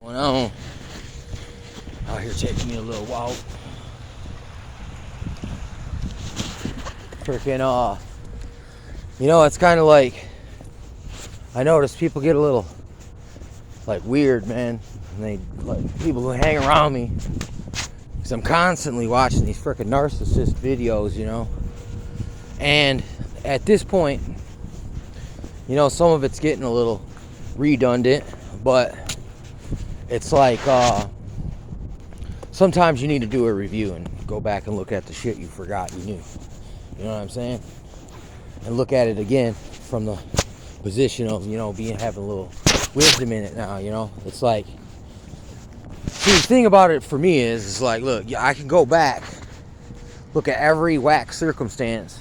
Going on out here taking me a little walk. Freaking it's kind of like, I notice people get a little like weird, man, and they like people who hang around me, because I'm constantly watching these freaking narcissist videos, and at this point, some of it's getting a little redundant, but it's like sometimes you need to do a review and go back and look at the shit you forgot you knew. You know what I'm saying? And look at it again from the position of, having a little wisdom in it now, It's like, see, the thing about it for me is like, look, I can go back, look at every whack circumstance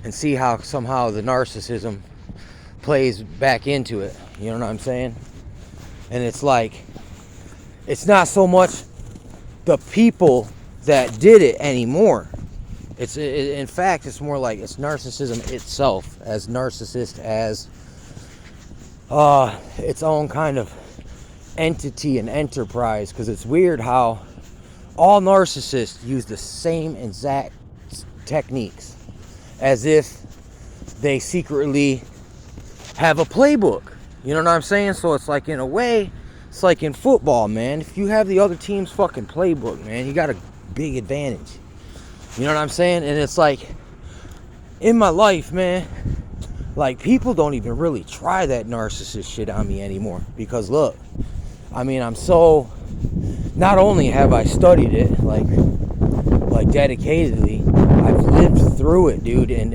and see how somehow the narcissism plays back into it. You know what I'm saying? And it's like, it's not so much the people that did it anymore. In fact, it's more like it's narcissism itself, as narcissist as its own kind of entity and enterprise. Because it's weird how all narcissists use the same exact techniques, as if they secretly have a playbook. You know what I'm saying? So it's like, in a way, it's like in football, man. If you have the other team's fucking playbook, man, you got a big advantage. You know what I'm saying? And it's like, in my life, man, like, people don't even really try that narcissist shit on me anymore. Because, look, I'm so, not only have I studied it, like dedicatedly, I've lived through it, dude. And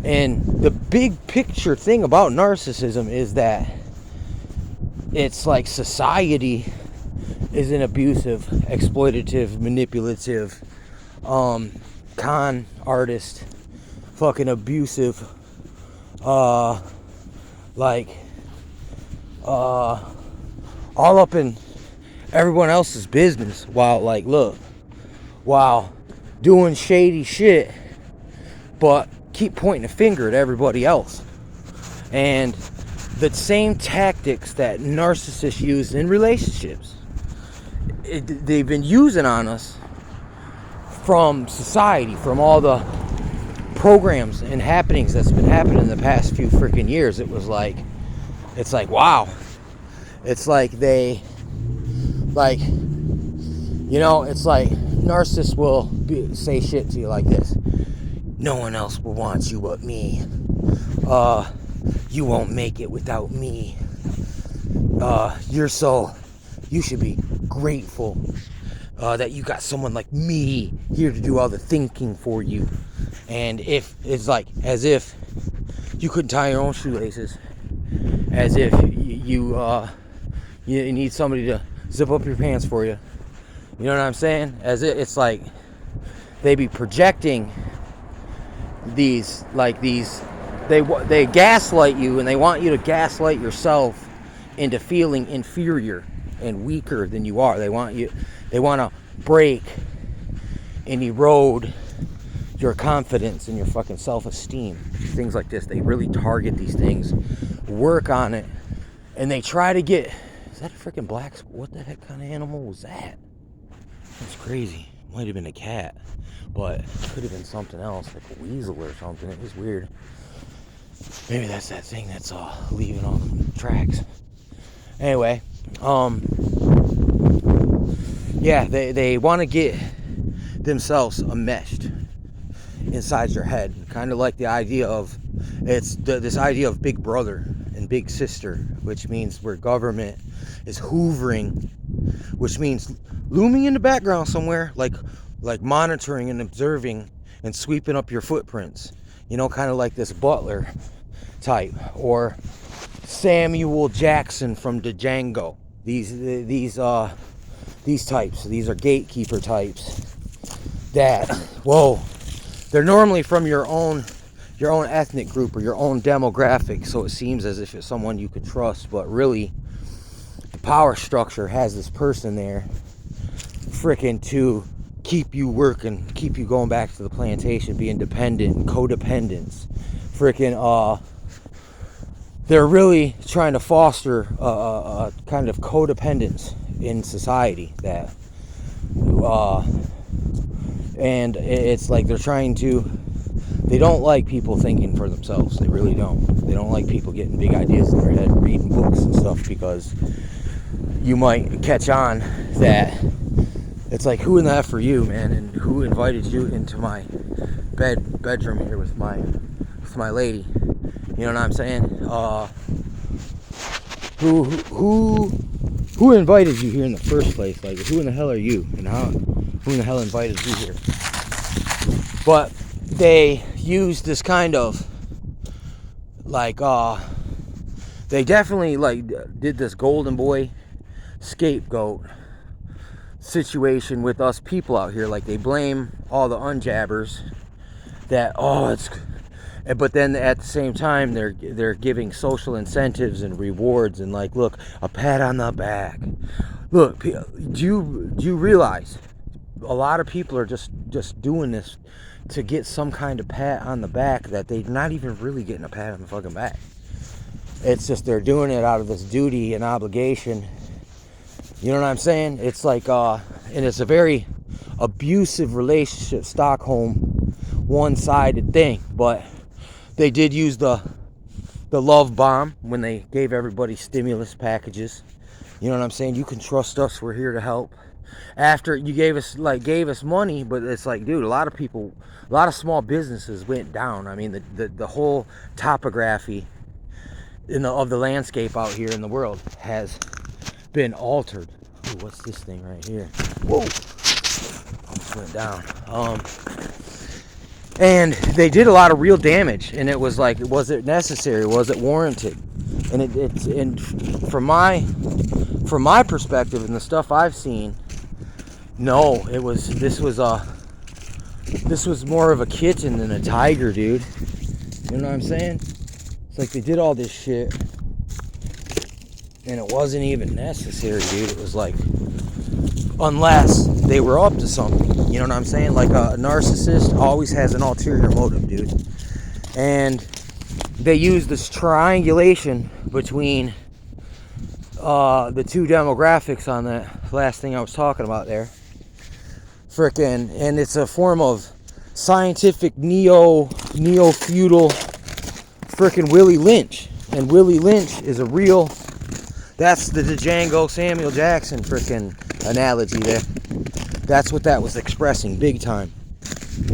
the big picture thing about narcissism is that it's like society is an abusive, exploitative, manipulative, con artist, fucking abusive, all up in everyone else's business, while doing shady shit, but keep pointing a finger at everybody else. And the same tactics that narcissists use in relationships, they've been using on us from society, from all the programs and happenings that's been happening in the past few freaking years. It's like, wow. It's like it's like narcissists will say shit to you like this: no one else will want you but me. You won't make it without me. You should be grateful that you got someone like me here to do all the thinking for you. And if it's like, as if you couldn't tie your own shoelaces, as if you need somebody to zip up your pants for you. You know what I'm saying? As if it's like they be projecting these they gaslight you, and they want you to gaslight yourself into feeling inferior and weaker than you are. They want to break and erode your confidence and your fucking self-esteem. Things like this. They really target these things, work on it, and they try to get... Is that a freaking black... What the heck kind of animal was that? That's crazy. Might have been a cat, but it could have been something else, like a weasel or something. It was weird. Maybe that's that thing that's leaving all the tracks. Anyway, yeah, they want to get themselves enmeshed inside your head, kind of like the idea of this idea of big brother and big sister, which means where government is hoovering, which means looming in the background somewhere, like monitoring and observing and sweeping up your footprints, kind of like this Butler type, or Samuel Jackson from the Django. These types, these are gatekeeper types that, they're normally from your own ethnic group or your own demographic, so it seems as if it's someone you could trust, but really the power structure has this person there freaking to keep you working, keep you going back to the plantation, being dependent, codependence, freaking they're really trying to foster a kind of codependence in society that and it's like they're trying to, they don't like people thinking for themselves. They really don't. They don't like people getting big ideas in their head, reading books and stuff, because you might catch on that it's like, who in the F are you, man, and who invited you into my bedroom here with my lady? You know what I'm saying? Who invited you here in the first place? Like, who in the hell are you, and who in the hell invited you here? But they used this kind of like they definitely like did this golden boy scapegoat situation with us people out here. Like, they blame all the unjabbers that, but then at the same time they're giving social incentives and rewards and like, look, a pat on the back. Look, do you realize a lot of people are just doing this to get some kind of pat on the back, that they're not even really getting a pat on the fucking back. It's just they're doing it out of this duty and obligation. You know what I'm saying? It's like, and it's a very abusive relationship, Stockholm, one-sided thing. But they did use the love bomb when they gave everybody stimulus packages. You know what I'm saying? You can trust us. We're here to help. After you gave us money, but it's like, dude, a lot of small businesses went down. I mean, the whole topography of the landscape out here in the world has been altered. Ooh, what's this thing right here? Whoa, almost went down. And they did a lot of real damage, and it was like, was it necessary? Was it warranted? And from my perspective and the stuff I've seen, no, this was more of a kitten than a tiger, dude. You know what I'm saying? It's like they did all this shit and it wasn't even necessary, dude. It was like, unless they were up to something. You know what I'm saying? Like, a narcissist always has an ulterior motive, dude. And they use this triangulation between the two demographics on that last thing I was talking about there. And it's a form of scientific neo-feudal frickin' Willie Lynch. And Willie Lynch is that's the Django Samuel Jackson frickin' analogy there. That's what that was expressing, big time.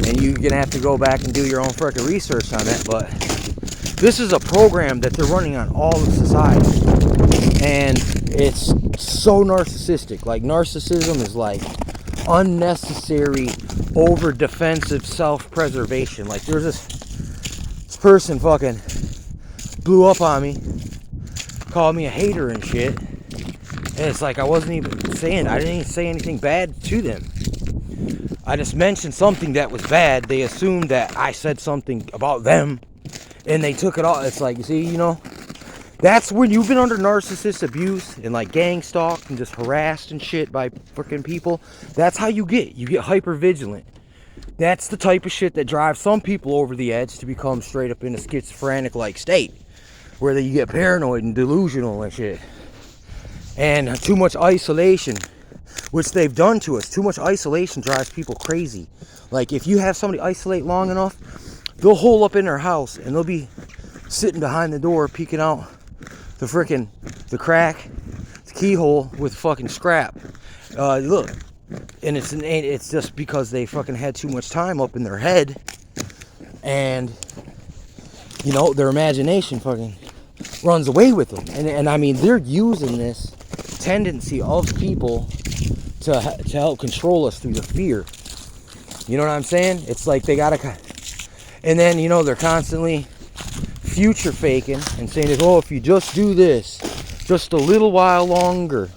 And you're gonna have to go back and do your own frickin' research on that, but this is a program that they're running on all of society. And it's so narcissistic. Like, narcissism is like unnecessary, over defensive self-preservation. Like, there's this person fucking blew up on me, called me a hater and shit, and it's like, I didn't even say anything bad to them. I just mentioned something that was bad. They assumed that I said something about them, and they took it all. It's like, you see, you know, that's when you've been under narcissist abuse and like gang stalked and just harassed and shit by freaking people. That's how you get hyper vigilant. That's the type of shit that drives some people over the edge to become straight up in a schizophrenic like state, where you get paranoid and delusional and shit. And too much isolation, which they've done to us. Too much isolation drives people crazy. Like, if you have somebody isolate long enough, they'll hole up in their house and they'll be sitting behind the door peeking out the crack, the keyhole with fucking scrap. Look, and it's just because they fucking had too much time up in their head, and you know, their imagination fucking runs away with them. And I mean, they're using this tendency of people to help control us through the fear. You know what I'm saying? It's like they gotta, and then, you know, they're constantly future faking and saying, oh, if you just do this just a little while longer,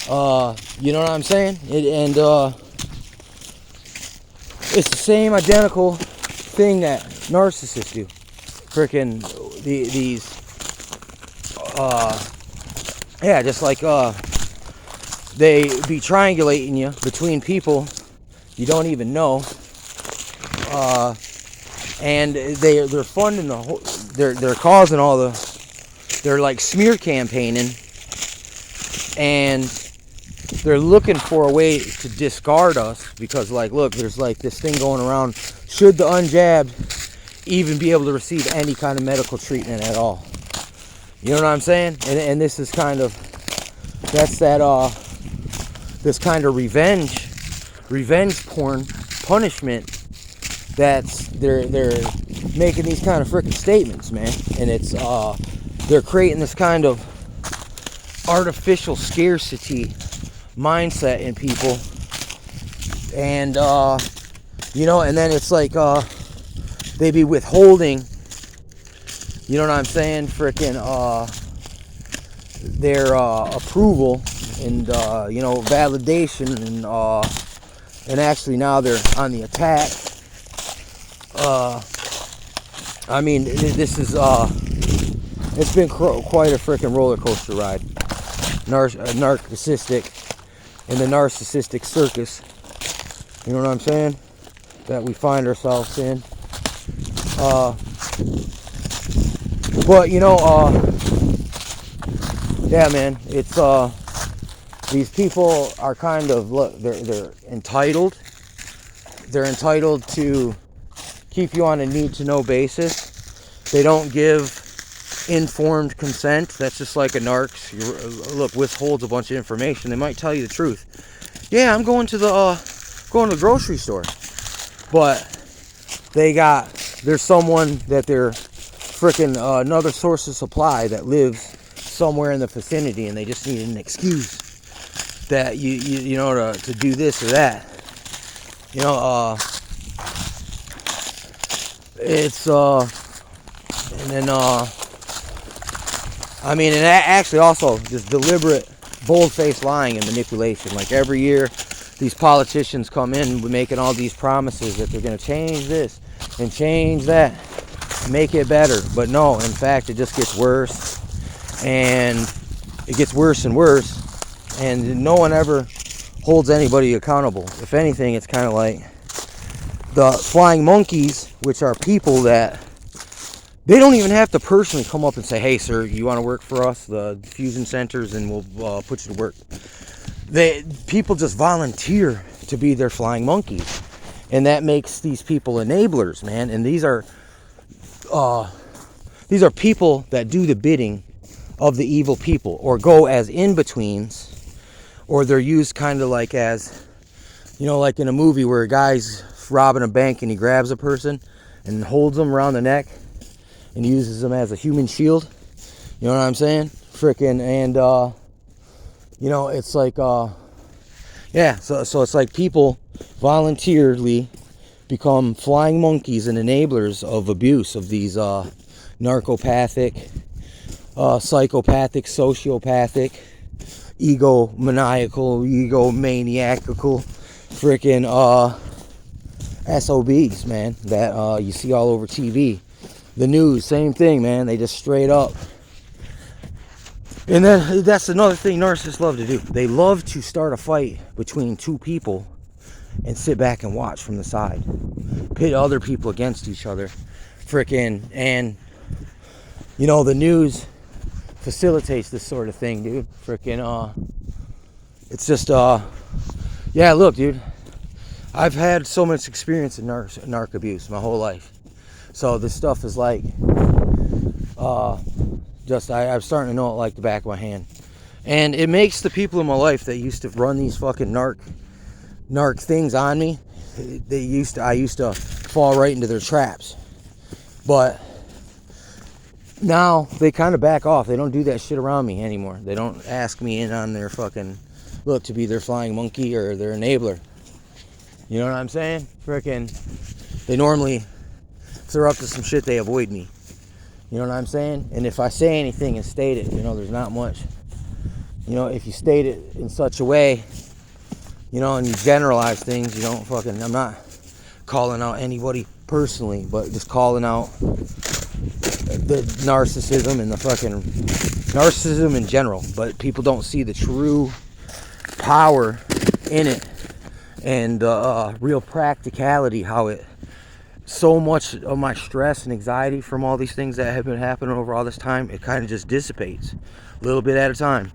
you know what I'm saying? It's the same identical thing that narcissists do. Freaking just like they be triangulating you between people you don't even know, and they're funding the whole, they're causing all the they're like smear campaigning, and they're looking for a way to discard us because, like, look, there's like this thing going around. Should the unjabbed even be able to receive any kind of medical treatment at all? You know what I'm saying? And this is kind of, that's that, this kind of revenge porn punishment. That's, they're making these kind of freaking statements, man. And it's, they're creating this kind of artificial scarcity mindset in people. And, you know, and then it's like, they be withholding, you know what I'm saying, freaking, their, approval and, you know, validation, and actually now they're on the attack. I mean, this is, it's been quite a freaking roller coaster ride. Narcissistic, in the narcissistic circus, you know what I'm saying, that we find ourselves in. But, you know, yeah, man, it's, these people are kind of, look, they're entitled. They're entitled to keep you on a need-to-know basis. They don't give informed consent. That's just like a narc. Look, withholds a bunch of information. They might tell you the truth. Yeah, I'm going to the grocery store. But there's someone that they're freaking another source of supply that lives somewhere in the vicinity, and they just need an excuse that you know, to do this or that. You know, it's and then I mean, and actually also just deliberate bold-faced lying and manipulation. Like every year these politicians come in making all these promises that they're going to change this and change that, make it better. But no, in fact, it just gets worse, and it gets worse and worse, and no one ever holds anybody accountable. If anything, it's kind of like the flying monkeys, which are people that they don't even have to personally come up and say, hey, sir, you want to work for us, the fusion centers, and we'll put you to work. People just volunteer to be their flying monkeys. And that makes these people enablers, man. And these are people that do the bidding of the evil people, or go as in-betweens, or they're used kind of like as, you know, like in a movie where a guy's robbing a bank and he grabs a person and holds them around the neck and uses them as a human shield. You know what I'm saying? Frickin', and you know, it's like yeah, so it's like people voluntarily become flying monkeys and enablers of abuse of these narcopathic, psychopathic, sociopathic, egomaniacal, egomaniacal freaking SOBs, man, that you see all over TV. The news, same thing, man. They just straight up. And then that's another thing narcissists love to do. They love to start a fight between two people and sit back and watch from the side. Pit other people against each other. Frickin', and you know, the news facilitates this sort of thing, dude. Frickin', it's just, yeah, look, dude. I've had so much experience in narc abuse my whole life. So this stuff is like, I'm starting to know it like the back of my hand. And it makes the people in my life that used to run these fucking narc things on me, I used to fall right into their traps. But now they kind of back off. They don't do that shit around me anymore. They don't ask me in on their fucking, look, to be their flying monkey or their enabler. You know what I'm saying? Frickin', they normally, if they're up to some shit, they avoid me. You know what I'm saying? And if I say anything and state it, you know, there's not much. You know, if you state it in such a way, you know, and you generalize things, you don't fucking, I'm not calling out anybody personally, but just calling out the narcissism and the fucking narcissism in general. But people don't see the true power in it and real practicality, how it so much of my stress and anxiety from all these things that have been happening over all this time, it kind of just dissipates a little bit at a time.